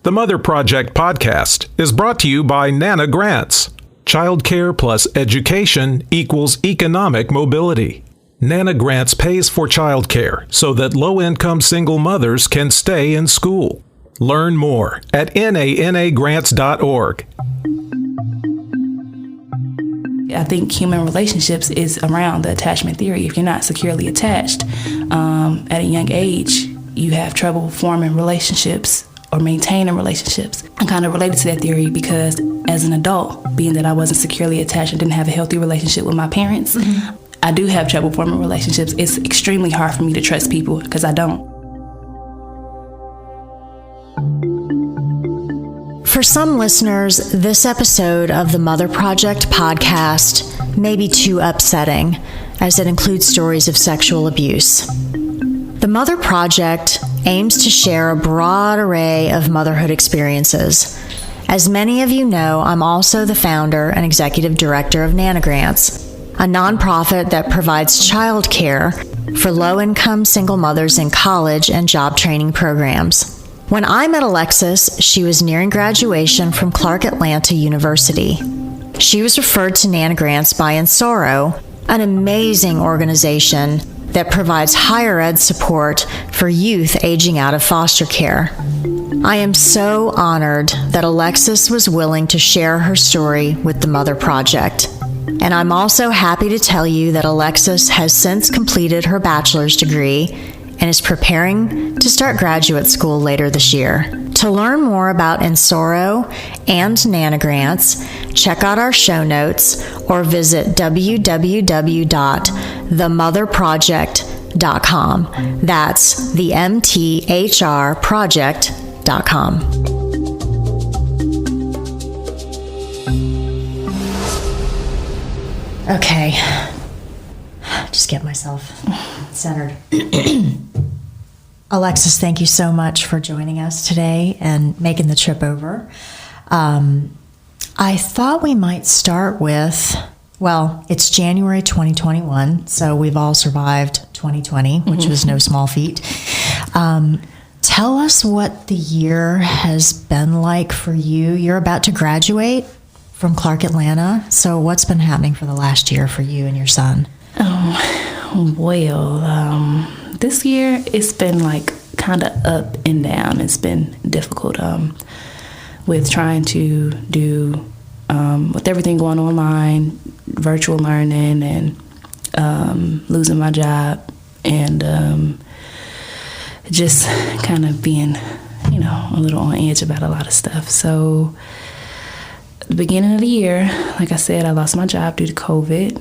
The Mother Project podcast is brought to you by Nana Grants. Childcare plus education equals economic mobility. Nana Grants pays for childcare so that low-income single mothers can stay in school. Learn more at nanagrants.org. I think human relationships is around the attachment theory. If you're not securely attached at a young age, you have trouble forming relationships or maintaining relationships. I'm kind of related to that theory because as an adult, being that I wasn't securely attached and didn't have a healthy relationship with my parents, I do have trouble forming relationships. It's extremely hard for me to trust people because I don't. For some listeners, this episode of the Mother Project podcast may be too upsetting, as it includes stories of sexual abuse. The Mother Project aims to share a broad array of motherhood experiences. As many of you know, I'm also the founder and executive director of Nana Grants, a nonprofit that provides childcare for low-income single mothers in college and job training programs. When I met Alexis, she was nearing graduation from Clark Atlanta University. She was referred to Nana Grants by Soro, an amazing organization that provides higher ed support for youth aging out of foster care. I am so honored that Alexis was willing to share her story with the Mother Project. And I'm also happy to tell you that Alexis has since completed her bachelor's degree and is preparing to start graduate school later this year. To learn more about Soro and Nana Grants, check out our show notes or visit www.themotherproject.com. That's the MTHR project.com. Okay, just get myself centered. Alexis, thank you so much for joining us today and making the trip over. I thought we might start with, well, it's January 2021, so we've all survived 2020, which was no small feat. Tell us what the year has been like for you. You're about to graduate from Clark Atlanta, so what's been happening for the last year for you and your son? This year it's been like kind of up and down. It's been difficult with trying to do with everything going online, virtual learning, and losing my job, and just kind of being, a little on edge about a lot of stuff. So the beginning of the year, like I said, I lost my job due to COVID.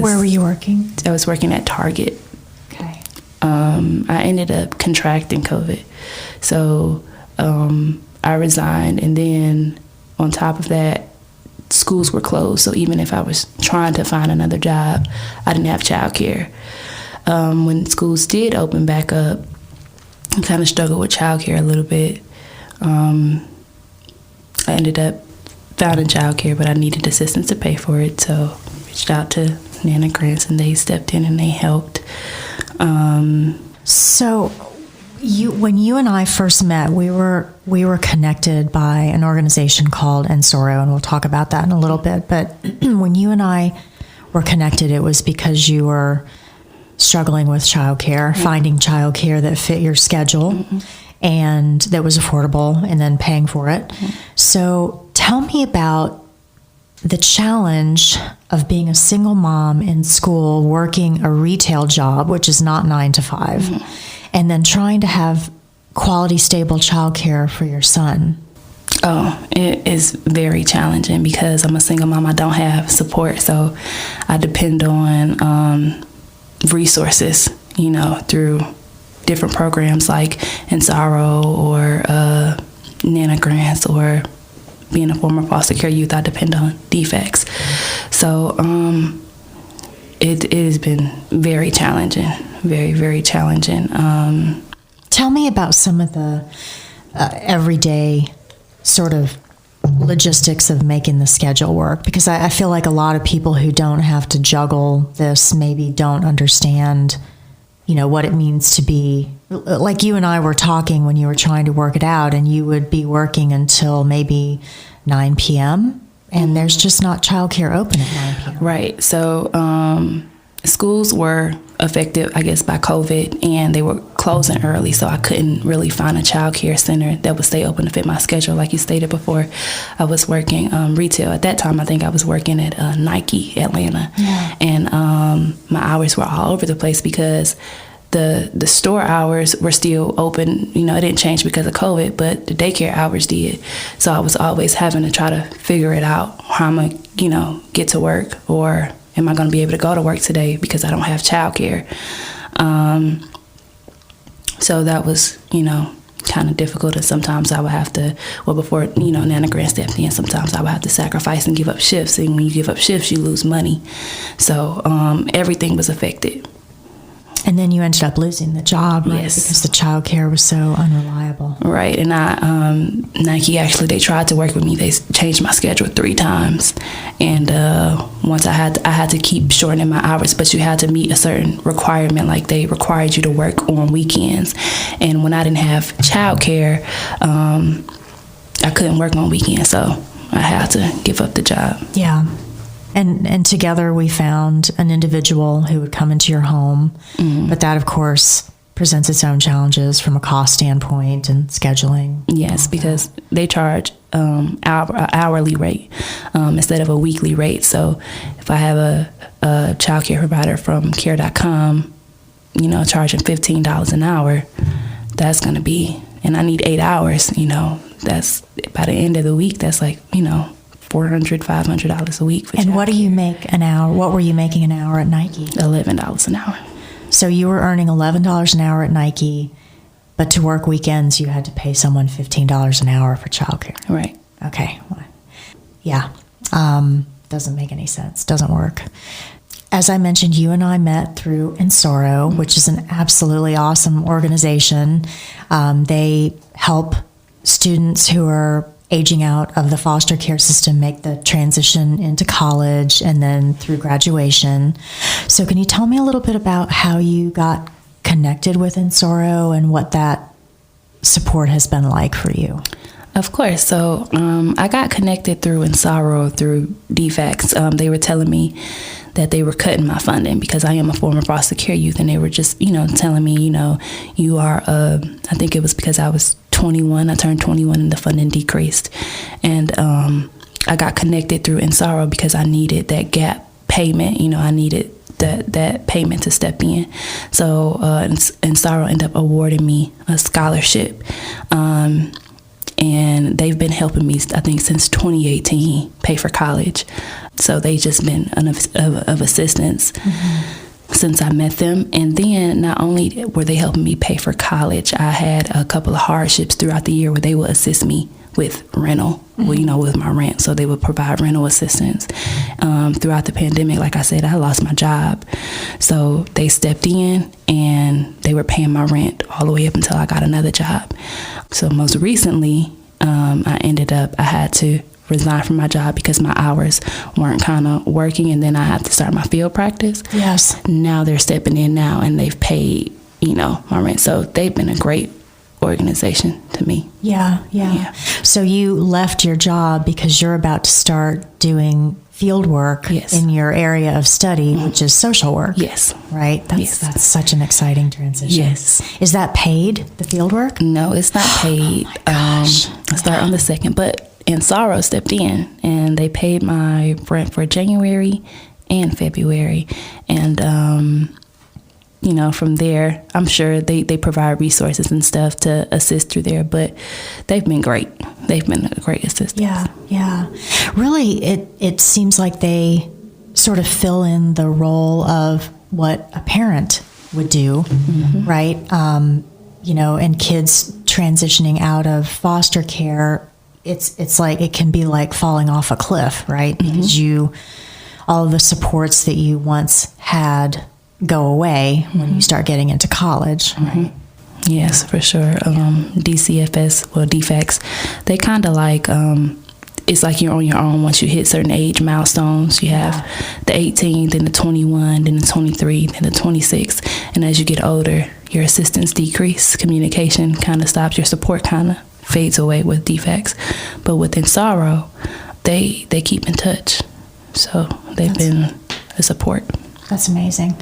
Where were you working? I was working at Target. Okay. I ended up contracting COVID. So I resigned, and then on top of that, schools were closed. So even if I was trying to find another job, I didn't have childcare. When schools did open back up, I kind of struggled with childcare a little bit. I ended up finding childcare, but I needed assistance to pay for it, so reached out to Nana Grants, and they stepped in and they helped. So when you and I first met, we were connected by an organization called Soro, and we'll talk about that in a little bit. But when you and I were connected, it was because you were struggling with childcare, finding childcare that fit your schedule and that was affordable, and then paying for it. So tell me about the challenge of being a single mom in school, working a retail job, which is not 9 to 5, and then trying to have quality, stable childcare for your son. Oh, it is very challenging because I'm a single mom. I don't have support, so I depend on resources, through different programs like Soro or Nana Grants, or being a former foster care youth, I depend on defects. So it has been very challenging, very, very challenging. Tell me about some of the everyday sort of logistics of making the schedule work, because I feel like a lot of people who don't have to juggle this maybe don't understand, what it means to be like you and I were talking when you were trying to work it out, and you would be working until maybe 9 p.m., and there's just not childcare open at 9 p.m. Right. So schools were affected, I guess, by COVID, and they were closing early, so I couldn't really find a child care center that would stay open to fit my schedule. Like you stated before, I was working retail. At that time, I think I was working at Nike Atlanta, and my hours were all over the place because the store hours were still open. You know, it didn't change because of COVID, but the daycare hours did. So I was always having to try to figure it out, how I'm going to, get to work, or am I going to be able to go to work today because I don't have childcare? So that was, kind of difficult. And sometimes I would have to, before, Nana Grant stepped in, sometimes I would have to sacrifice and give up shifts. And when you give up shifts, you lose money. So everything was affected. And then you ended up losing the job, right? Yes. Because the child care was so unreliable. Right. And Nike, actually, they tried to work with me. They changed my schedule 3 times. And once I had to keep shortening my hours, but you had to meet a certain requirement. Like, they required you to work on weekends. And when I didn't have child care, I couldn't work on weekends. So I had to give up the job. Yeah. And together we found an individual who would come into your home. But that, of course, presents its own challenges from a cost standpoint and scheduling. Yes, because they charge hourly rate instead of a weekly rate. So if I have a child care provider from care.com, charging $15 an hour, that's going to be, and I need 8 hours, that's by the end of the week, that's like, $400, $500 a week for And childcare. what do you make an hour? What were you making an hour at Nike? $11 an hour. So you were earning $11 an hour at Nike, but to work weekends, you had to pay someone $15 an hour for childcare. Right. Okay. Yeah. Doesn't make any sense. Doesn't work. As I mentioned, you and I met through Soro, which is an absolutely awesome organization. They help students who are aging out of the foster care system make the transition into college and then through graduation. So can you tell me a little bit about how you got connected with Soro and what that support has been like for you? Of course. So I got connected through Soro through DFACS. They were telling me that they were cutting my funding because I am a former foster care youth, and they were just, telling me, you are, I think it was because I was 21. I turned 21 and the funding decreased. And I got connected through Soro because I needed that gap payment. I needed that payment to step in. So Soro ended up awarding me a scholarship. And they've been helping me, I think, since 2018, pay for college. So they've just been of assistance since I met them. And then not only were they helping me pay for college, I had a couple of hardships throughout the year where they would assist me with rental, with my rent. So they would provide rental assistance. Throughout the pandemic, like I said, I lost my job. So they stepped in and they were paying my rent all the way up until I got another job. So most recently, I had to resign from my job because my hours weren't kind of working, and then I had to start my field practice. Yes. Now they're stepping in now, and they've paid, my rent. So they've been a great organization to me. Yeah. So you left your job because you're about to start doing field work in your area of study, which is social work. Yes. Right? That's such an exciting transition. Yes. Is that paid, the field work? No, it's not paid. I start on the 2nd, but Soro stepped in and they paid my rent for January and February. And, from there, I'm sure they provide resources and stuff to assist through there, but they've been great. They've been a great assistance. Yeah. Really, it seems like they sort of fill in the role of what a parent would do, right? And kids transitioning out of foster care, it's like, it can be like falling off a cliff, right? Because all of the supports that you once had go away when you start getting into college, right? Yes, for sure. DFACS, they kind of like, it's like you're on your own once you hit certain age milestones. You have the 18, then the 21, then the 23, then the 26. And as you get older, your assistance decrease, communication kind of stops, your support kind of fades away with defects. But within Soro, they keep in touch. So they've been a support. That's amazing.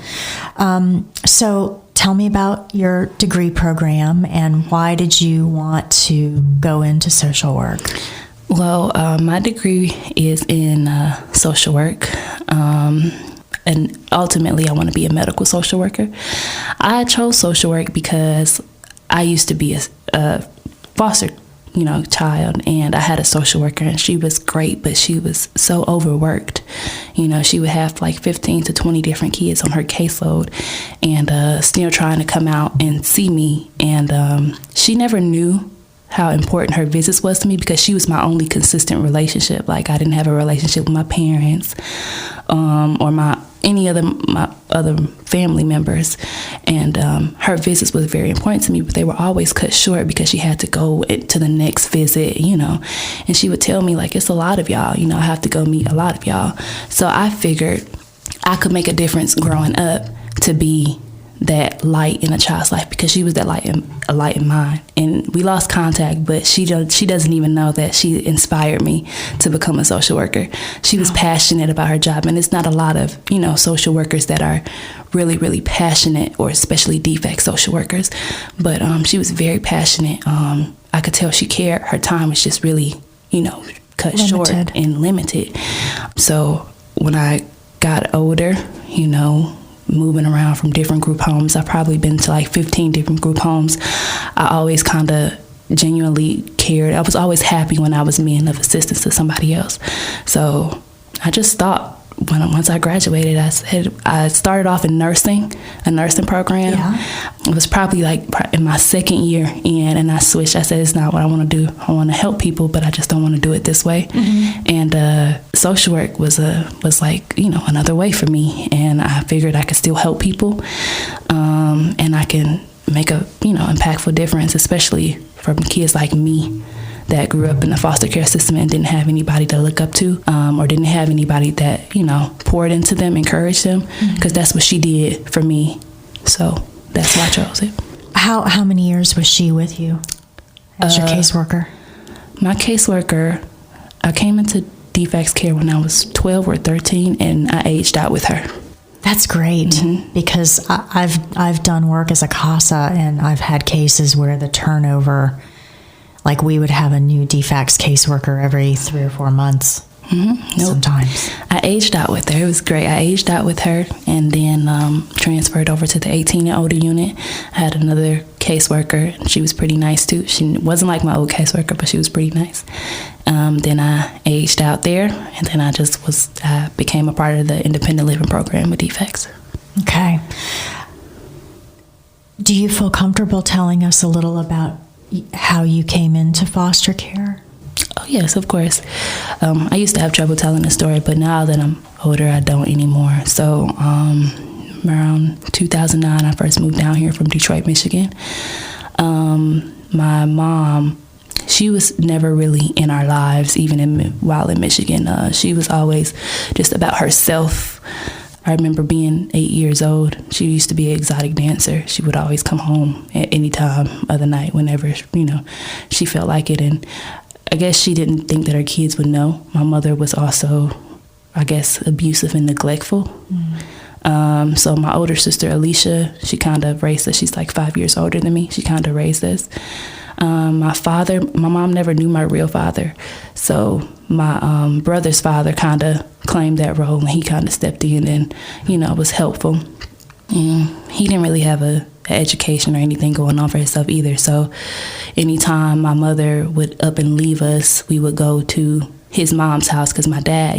So tell me about your degree program and why did you want to go into social work? Well, my degree is in social work. And ultimately, I want to be a medical social worker. I chose social work because I used to be a foster, child, and I had a social worker, and she was great, but she was so overworked. She would have like 15 to 20 different kids on her caseload, and still trying to come out and see me. And she never knew how important her visits was to me because she was my only consistent relationship. Like, I didn't have a relationship with my parents or my other family members, and her visits was very important to me, but they were always cut short because she had to go to the next visit, and she would tell me, like, it's a lot of y'all, I have to go meet a lot of y'all. So I figured I could make a difference growing up to be that light in a child's life, because she was that a light in mine. And we lost contact, but she doesn't even know that she inspired me to become a social worker. She was passionate about her job, and it's not a lot of social workers that are really, really passionate, or especially defect social workers. But she was very passionate. I could tell she cared. Her time was just really cut limited. Short and limited. So when I got older, moving around from different group homes. I've probably been to like 15 different group homes. I always kind of genuinely cared. I was always happy when I was being of assistance to somebody else. So I just thought, once I graduated, I started off in a nursing program. Yeah. It was probably like in my second year in, and I switched. I said, it's not what I want to do. I want to help people, but I just don't want to do it this way. Mm-hmm. And social work was like, another way for me. And I figured I could still help people, and I can make a, impactful difference, especially from kids like me that grew up in the foster care system and didn't have anybody to look up to, or didn't have anybody that, poured into them, encouraged them, because that's what she did for me. So that's why I chose it. How many years was she with you as your caseworker? My caseworker, I came into defects care when I was 12 or 13, and I aged out with her. That's great, because I've done work as a CASA, and I've had cases where the turnover, like we would have a new defects caseworker every 3 or 4 months. Mm-hmm. Nope. Sometimes. I aged out with her. It was great. I aged out with her and then transferred over to the 18 and older unit. I had another caseworker, and she was pretty nice too. She wasn't like my old caseworker, but she was pretty nice. Then I aged out there, and then I became a part of the independent living program with defects. Okay. Do you feel comfortable telling us a little about how you came into foster care? Oh, yes, of course. I used to have trouble telling the story, but now that I'm older, I don't anymore. So around 2009, I first moved down here from Detroit, Michigan. My mom, she was never really in our lives, even while in Michigan. She was always just about herself. I remember being 8 years old. She used to be an exotic dancer. She would always come home at any time of the night, whenever, she felt like it. And I guess she didn't think that her kids would know. My mother was also, I guess, abusive and neglectful. Mm. So my older sister, Alicia, she kind of raised us. She's like 5 years older than me. She kind of raised us. My mom never knew my real father. So my brother's father kind of claimed that role, and he kind of stepped in and, was helpful. And he didn't really have an education or anything going on for himself either. So anytime my mother would up and leave us, we would go to his mom's house, because my dad,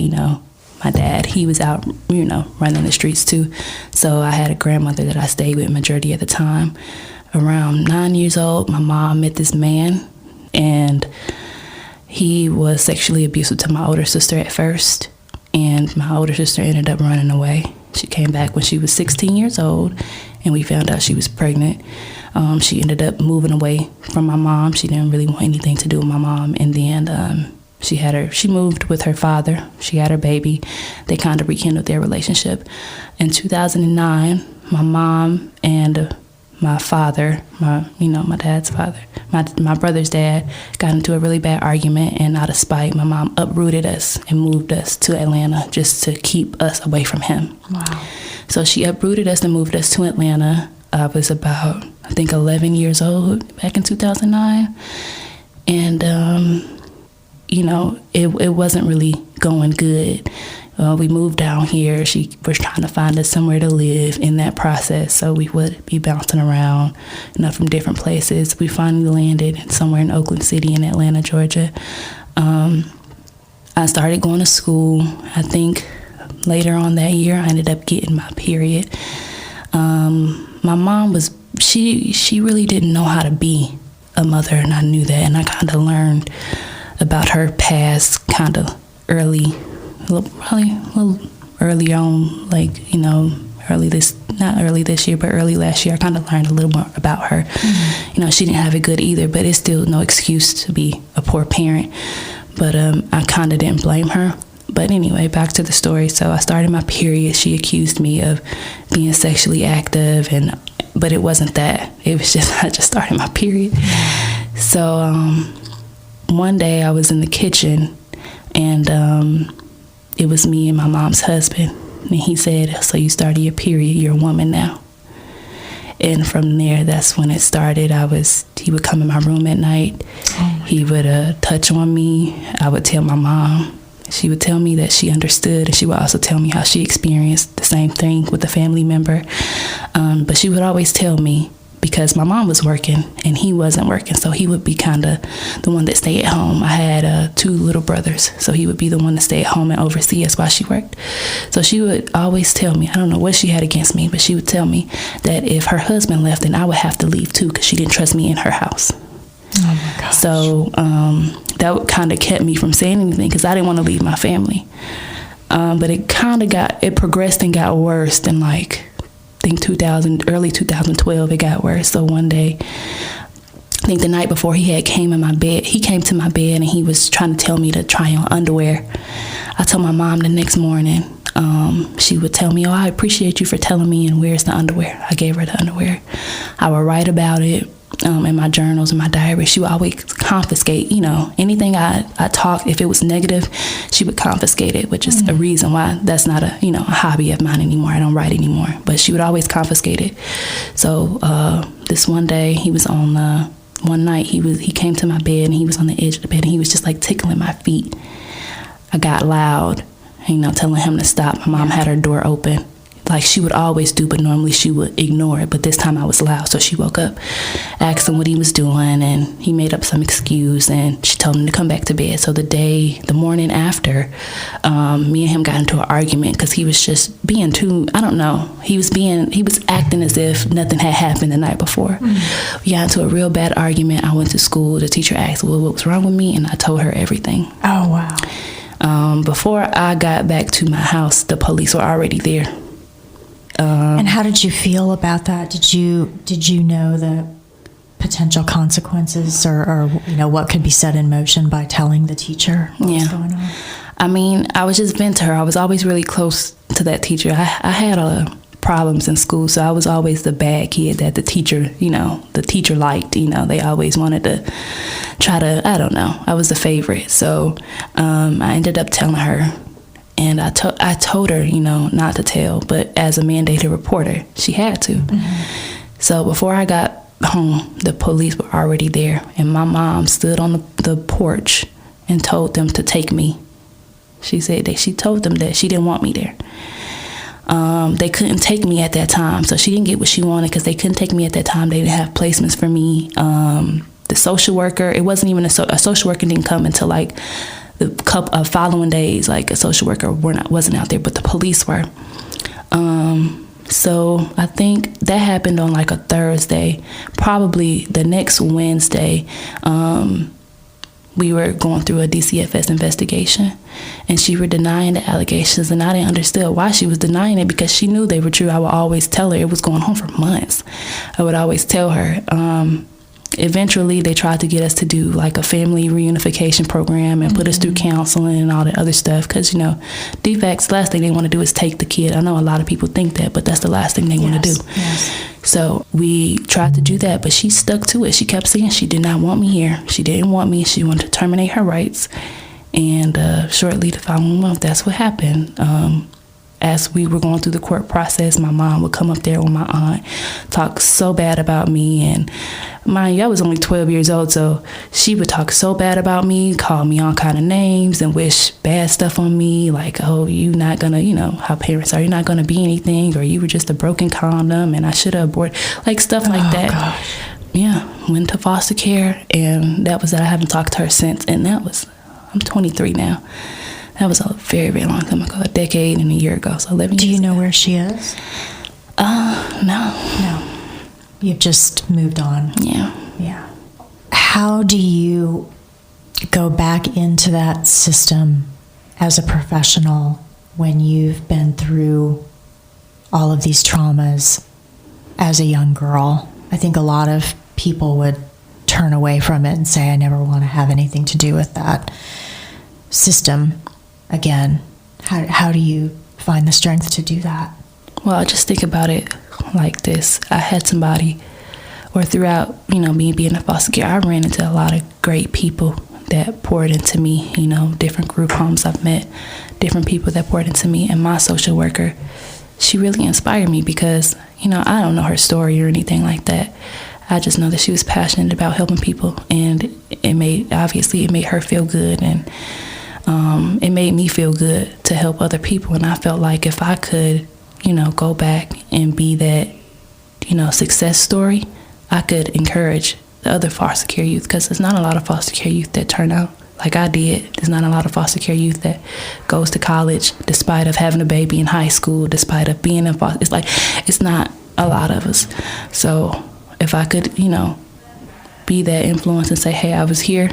he was out, running the streets too. So I had a grandmother that I stayed with majority of the time. Around 9 years old, my mom met this man, and he was sexually abusive to my older sister at first, and my older sister ended up running away. She came back when she was 16 years old, and we found out she was pregnant. She ended up moving away from my mom. She didn't really want anything to do with my mom, and then she moved with her father. She had her baby. They kind of rekindled their relationship. In 2009, my mom and my father, my dad's father, my brother's dad, got into a really bad argument, and out of spite, my mom uprooted us and moved us to Atlanta just to keep us away from him. Wow. So she uprooted us and moved us to Atlanta. I was about, I think, 11 years old back in 2009. And, it wasn't really going good. We moved down here. She was trying to find us somewhere to live in that process. So we would be bouncing around, from different places. We finally landed somewhere in Oakland City in Atlanta, Georgia. I started going to school. I think later on that year, I ended up getting my period. My mom she really didn't know how to be a mother, and I knew that. And I kind of learned about her past kind of early on, not early this year, but early last year. I kind of learned a little more about her. Mm-hmm. She didn't have it good either, but it's still no excuse to be a poor parent. But I kind of didn't blame her. But anyway, back to the story. So I started my period. She accused me of being sexually active, but it wasn't that. It was just, I just started my period. So one day I was in the kitchen, and it was me and my mom's husband. And he said, "So you started your period, you're a woman now." And from there, that's when it started. He would come in my room at night. He would touch on me. I would tell my mom. She would tell me that she understood, and she would also tell me how she experienced the same thing with a family member. But she would always tell me, because my mom was working and he wasn't working, so he would be kind of the one that stayed at home. I had 2 little brothers, so he would be the one to stay at home and oversee us while she worked. So she would always tell me, I don't know what she had against me, but she would tell me that if her husband left, then I would have to leave too, because she didn't trust me in her house. Oh my gosh. So that kind of kept me from saying anything, because I didn't want to leave my family. But it progressed and got worse. And I think early 2012, it got worse. So one day, I think the night before, he came to my bed and he was trying to tell me to try on underwear. I told my mom the next morning. She would tell me, "Oh, I appreciate you for telling me, and where's the underwear?" I gave her the underwear. I would write about it in my journals, in my diary. She would always confiscate, anything I talked. If it was negative, she would confiscate it, which is a reason why that's not a hobby of mine anymore. I don't write anymore, but she would always confiscate it. So this one day, he was on one night he came to my bed, and he was on the edge of the bed, and he was just tickling my feet. I got loud, telling him to stop. My mom had her door open, like she would always do, but normally she would ignore it. But this time I was loud, so she woke up, asked him what he was doing, and he made up some excuse, and she told him to come back to bed. So the morning after, me and him got into an argument, because he was just being too, I don't know, he was acting as if nothing had happened the night before. We got into a real bad argument. I went to school. The teacher asked what was wrong with me, and I told her everything. Oh, wow. Before I got back to my house, the police were already there. And how did you feel about that? Did you know the potential consequences, or what could be set in motion by telling the teacher what was going on? I mean, I was just been to her. I was always really close to that teacher. I had problems in school, so I was always the bad kid that the teacher liked. They always wanted to try to, I don't know, I was the favorite. So I ended up telling her. And I told her, not to tell, but as a mandated reporter, she had to. Mm-hmm. So before I got home, the police were already there, and my mom stood on the porch and told them to take me. She said that she told them that she didn't want me there. They couldn't take me at that time, so she didn't get what she wanted, because they couldn't take me at that time. They didn't have placements for me. The social worker, it wasn't even a social worker didn't come until the couple of following days. A social worker wasn't out there, but the police were. So I think that happened on a Thursday. Probably the next Wednesday, we were going through a DCFS investigation, and she were denying the allegations, and I didn't understand why she was denying it, because she knew they were true. I would always tell her. It was going on for months. I would always tell her. Eventually, they tried to get us to do like a family reunification program and put us through counseling and all that other stuff. Because, defects, last thing they want to do is take the kid. I know a lot of people think that, but that's the last thing they want to do. Yes. So we tried to do that, but she stuck to it. She kept saying she did not want me here. She didn't want me. She wanted to terminate her rights. And shortly the following month, that's what happened. As we were going through the court process, my mom would come up there with my aunt, talk so bad about me. And mind you, I was only 12 years old, so she would talk so bad about me, call me all kind of names and wish bad stuff on me, like, oh, you not gonna, how parents are, you're not gonna be anything, or you were just a broken condom and I should have aborted, like stuff like that. Gosh. Yeah, went to foster care, and that was that. I haven't talked to her since, and I'm 23 now. That was a very, very long time ago, a decade and a year ago, so 11 years. Do you know where she is? No. You've just moved on. Yeah. How do you go back into that system as a professional when you've been through all of these traumas as a young girl? I think a lot of people would turn away from it and say, I never want to have anything to do with that system again. How do you find the strength to do that? Well, I just think about it like this. I had somebody, or throughout, me being in foster care, I ran into a lot of great people that poured into me, different group homes I've met, different people that poured into me. And my social worker, she really inspired me because, I don't know her story or anything like that. I just know that she was passionate about helping people, and it made her feel good, and it made me feel good to help other people. And I felt like if I could, go back and be that, success story, I could encourage the other foster care youth, because there's not a lot of foster care youth that turn out like I did. There's not a lot of foster care youth that goes to college despite of having a baby in high school, despite of being in foster. It's not a lot of us. So if I could, be that influence and say, hey, I was here,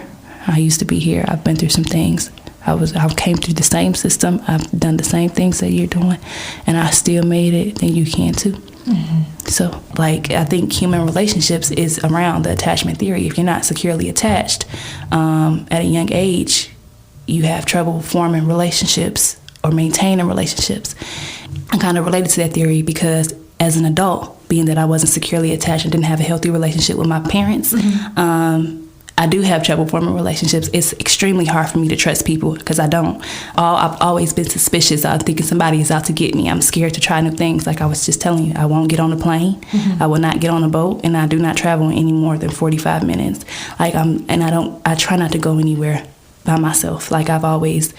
I used to be here, I've been through some things, I came through the same system, I've done the same things that you're doing, and I still made it, then you can too. Mm-hmm. So, I think human relationships is around the attachment theory. If you're not securely attached at a young age, you have trouble forming relationships or maintaining relationships. I'm kind of related to that theory because as an adult, being that I wasn't securely attached and didn't have a healthy relationship with my parents, I do have trouble forming relationships. It's extremely hard for me to trust people because I don't. I've always been suspicious. I'm thinking somebody is out to get me. I'm scared to try new things. Like I was just telling you, I won't get on a plane. I will not get on a boat, and I do not travel any more than 45 minutes. I try not to go anywhere by myself. Like I've always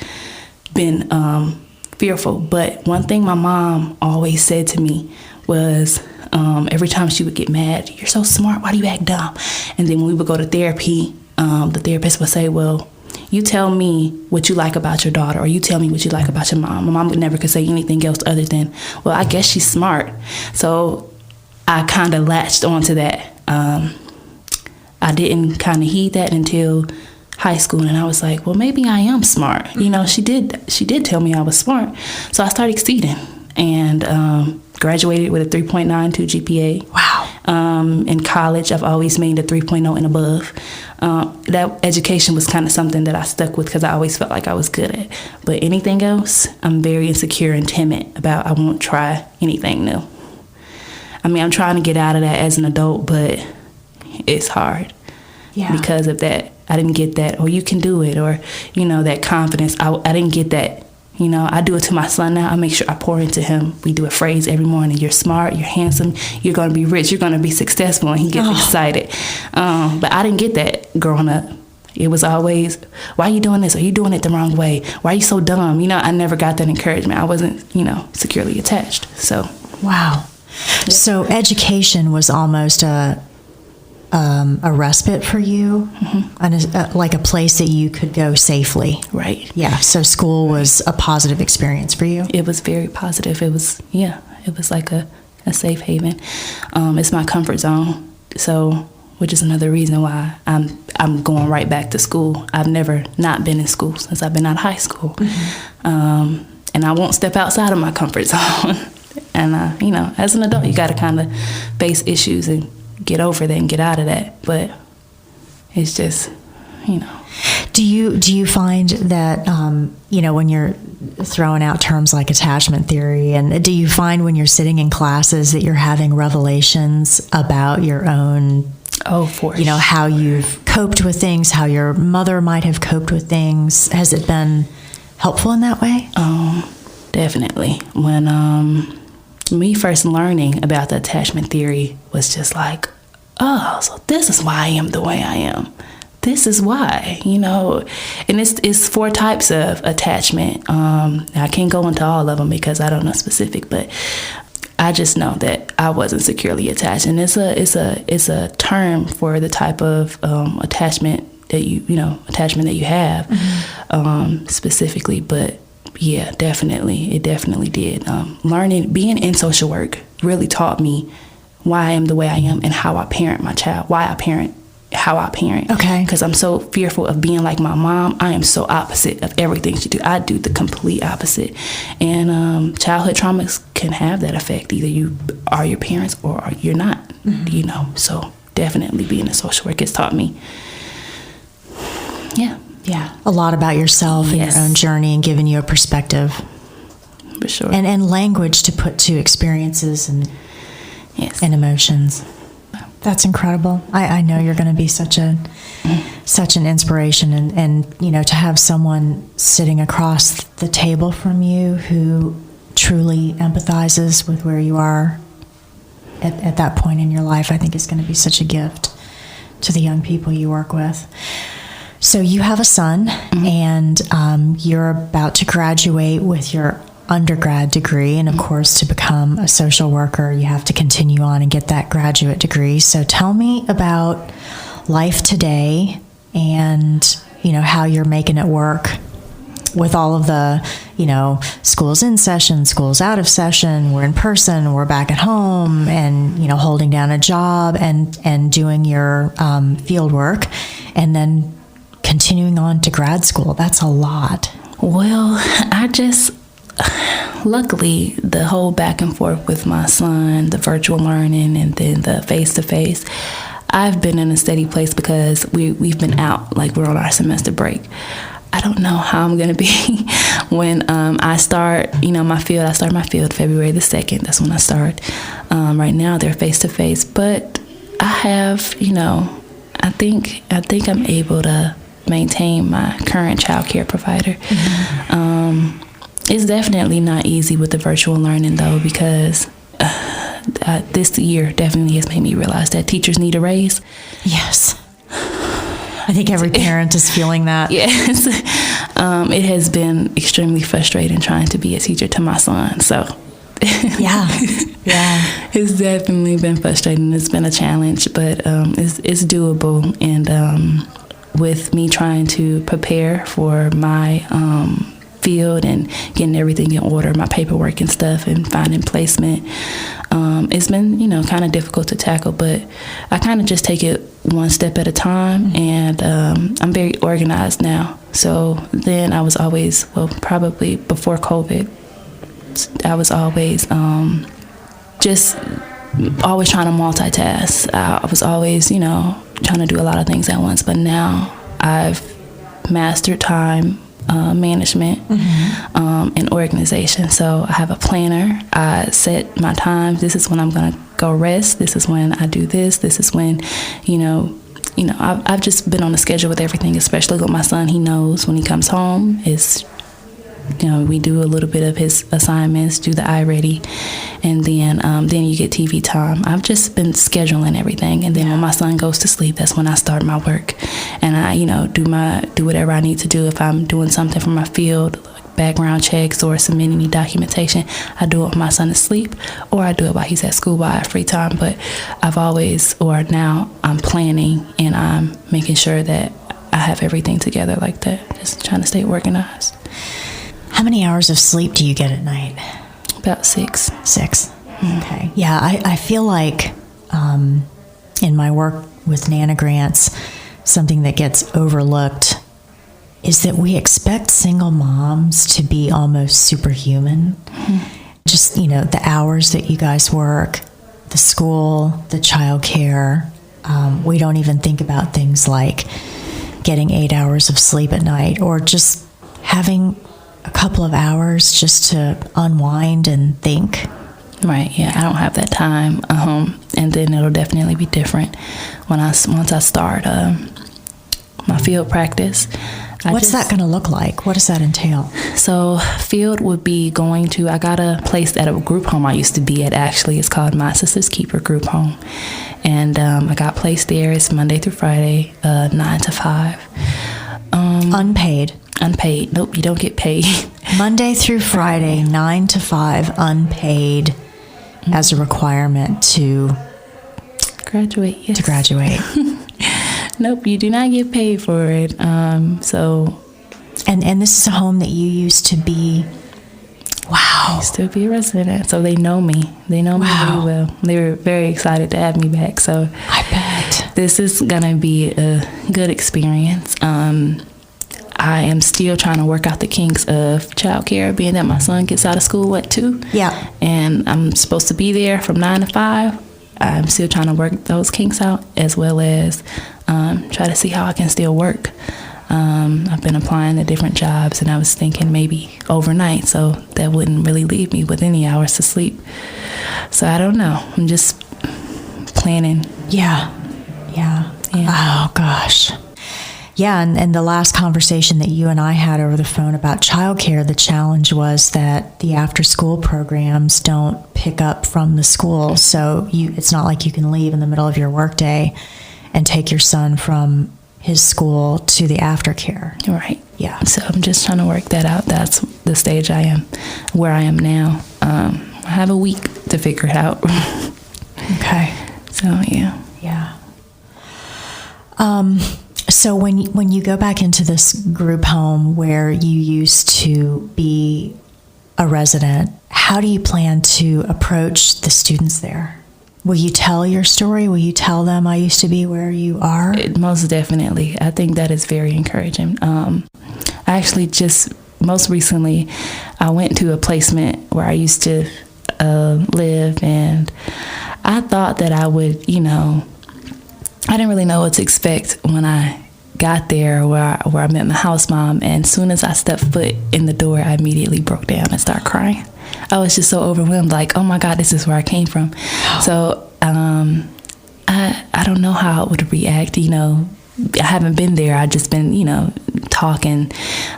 been fearful. But one thing my mom always said to me was, every time she would get mad, you're so smart, why do you act dumb? And then when we would go to therapy, the therapist would say, well, you tell me what you like about your daughter, or you tell me what you like about your mom. My mom would never could say anything else other than, well, I guess she's smart. So I kind of latched onto that. I didn't kind of heed that until high school, and I was like, well, maybe I am smart. She did tell me I was smart. So I started exceeding, and graduated with a 3.92 GPA. Wow. In college, I've always made a 3.0 and above. That education was kind of something that I stuck with because I always felt like I was good at. But anything else, I'm very insecure and timid about. I won't try anything new. I'm trying to get out of that as an adult, but it's hard. Yeah. Because of that. I didn't get that, or you can do it, or, that confidence. I didn't get that. I do it to my son now. I make sure I pour into him. We do a phrase every morning. You're smart, you're handsome, you're going to be rich, you're going to be successful, and he gets excited. But I didn't get that growing up. It was always, why are you doing this? Are you doing it the wrong way? Why are you so dumb? I never got that encouragement. I wasn't, securely attached. So. Wow. Yeah. So education was almost a respite for you, and like a place that you could go safely. Right. Yeah. So school was a positive experience for you. It was very positive. It was like a safe haven. It's my comfort zone. So, which is another reason why I'm going right back to school. I've never not been in school since I've been out of high school. And I won't step outside of my comfort zone. And as an adult, you got to kind of face issues and get over that and get out of that. But It's just, Do you find that, when you're throwing out terms like attachment theory, and do you find when you're sitting in classes that you're having revelations about your own, how you've coped with things, how your mother might have coped with things? Has it been helpful in that way? Definitely. When me first learning about the attachment theory was just like, oh, so this is why I am the way I am. This is why, and it's 4 types of attachment. I can't go into all of them because I don't know specific, but I just know that I wasn't securely attached, and it's a term for the type of attachment that you have, specifically. But yeah, it definitely did. Being in social work really taught me why I am the way I am and how I parent my child, how I parent. Okay. Because I'm so fearful of being like my mom. I am so opposite of everything she do. I do the complete opposite. And childhood traumas can have that effect. Either you are your parents or you're not, So definitely being a social worker has taught me. Yeah. A lot about yourself and your own journey, and giving you a perspective. For sure. And language to put to experiences and emotions. That's incredible. I know you're going to be such an inspiration, and to have someone sitting across the table from you who truly empathizes with where you are at that point in your life, I think is going to be such a gift to the young people you work with. So you have a son, and you're about to graduate with your undergrad degree, and of course, to become a social worker, you have to continue on and get that graduate degree. So tell me about life today, and how you're making it work with all of the schools in session, schools out of session, we're in person, we're back at home, and holding down a job and doing your field work, and then continuing on to grad school. That's a lot. Well, luckily, the whole back and forth with my son, the virtual learning, and then the face-to-face, I've been in a steady place because we've been out, like we're on our semester break. I don't know how I'm going to be when I start, my field. I start my field February the 2nd. That's when I start. Right now, they're face-to-face, but I have, I think I'm able to maintain my current child care provider. It's definitely not easy with the virtual learning, though, because this year definitely has made me realize that teachers need a raise. Yes. I think every parent is feeling that. Yes. It has been extremely frustrating trying to be a teacher to my son. So, yeah. It's definitely been frustrating. It's been a challenge, but it's doable. And with me trying to prepare for my field and getting everything in order, my paperwork and stuff, and finding placement, it's been kind of difficult to tackle, but I kind of just take it one step at a time, and I'm very organized now. So then I was always, probably before COVID, I was always just always trying to multitask. I was always trying to do a lot of things at once, but now I've mastered time management and organization. So I have a planner. I set my times. This is when I'm going to go rest. This is when I do this. This is when, I've just been on a schedule with everything, especially with my son. He knows when he comes home, we do a little bit of his assignments, do the iReady, and then you get TV time. I've just been scheduling everything, and then when my son goes to sleep, that's when I start my work, and I do whatever I need to do. If I'm doing something for my field, like background checks or submitting any documentation, I do it when my son is asleep, or I do it while he's at school while I have free time. But now I'm planning, and I'm making sure that I have everything together like that. Just trying to stay organized. How many hours of sleep do you get at night? About 6. 6. Okay. Yeah, I feel like in my work with Nana Grants, something that gets overlooked is that we expect single moms to be almost superhuman. Just, the hours that you guys work, the school, the child care, we don't even think about things like getting 8 hours of sleep at night, or just having a couple of hours just to unwind and think. Right, yeah, I don't have that time. And then it'll definitely be different once I start my field practice. What's that going to look like? What does that entail? So field would be I got a place at a group home I used to be at, actually. It's called My Sister's Keeper Group Home. And I got placed there. It's Monday through Friday, 9 to 5. Unpaid. Unpaid. Nope, you don't get paid. Monday through Friday, 9 to 5, unpaid, as a requirement to graduate. Yes. To graduate. Nope, you do not get paid for it. And this is a home that you used to be. Wow. I used to be a resident at, so they know me. They know me really well. They were very excited to have me back. So I bet this is gonna be a good experience. I am still trying to work out the kinks of childcare, being that my son gets out of school at 2. Yeah. And I'm supposed to be there from 9 to 5. I'm still trying to work those kinks out, as well as try to see how I can still work. I've been applying to different jobs, and I was thinking maybe overnight, so that wouldn't really leave me with any hours to sleep. So I don't know. I'm just planning. Yeah. Oh, gosh. Yeah, and the last conversation that you and I had over the phone about childcare, the challenge was that the after-school programs don't pick up from the school, so it's not like you can leave in the middle of your workday and take your son from his school to the aftercare. Right. Yeah. So I'm just trying to work that out. That's the stage where I am now. I have a week to figure it out. Okay. So, yeah. Yeah. So when you go back into this group home where you used to be a resident, how do you plan to approach the students there? Will you tell your story? Will you tell them I used to be where you are? Most definitely. I think that is very encouraging. I actually just, most recently, I went to a placement where I used to live, and I thought that I would, I didn't really know what to expect when I got there, where I met my house mom, and as soon as I stepped foot in the door, I immediately broke down and started crying. I was just so overwhelmed, like, oh my God, this is where I came from. So I don't know how I would react. I haven't been there. I've just been, talking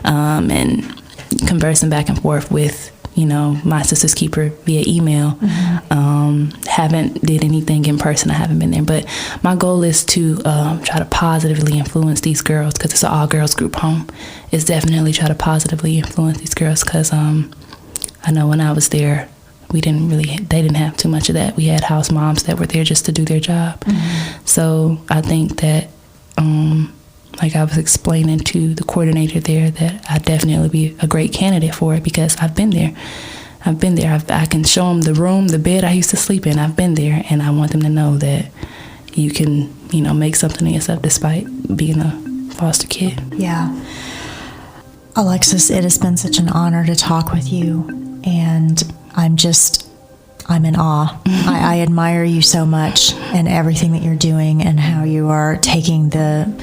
and conversing back and forth with, my sister's keeper via email. Mm-hmm. Haven't did anything in person. I haven't been there. But my goal is to try to positively influence these girls, because it's an all-girls group home. It's definitely try to positively influence these girls, because I know when I was there, they didn't have too much of that. We had house moms that were there just to do their job. Mm-hmm. So I think that, like I was explaining to the coordinator there, that I'd definitely be a great candidate for it, because I've been there. I can show them the room, the bed I used to sleep in. I've been there, and I want them to know that you can, make something of yourself despite being a foster kid. Yeah. Alexis, it has been such an honor to talk with you, and I'm in awe. I admire you so much and everything that you're doing, and how you are taking the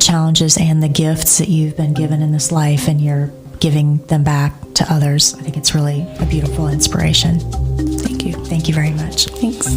challenges and the gifts that you've been given in this life, and you're giving them back to others. I think it's really a beautiful inspiration. Thank you. Thank you very much. Thanks.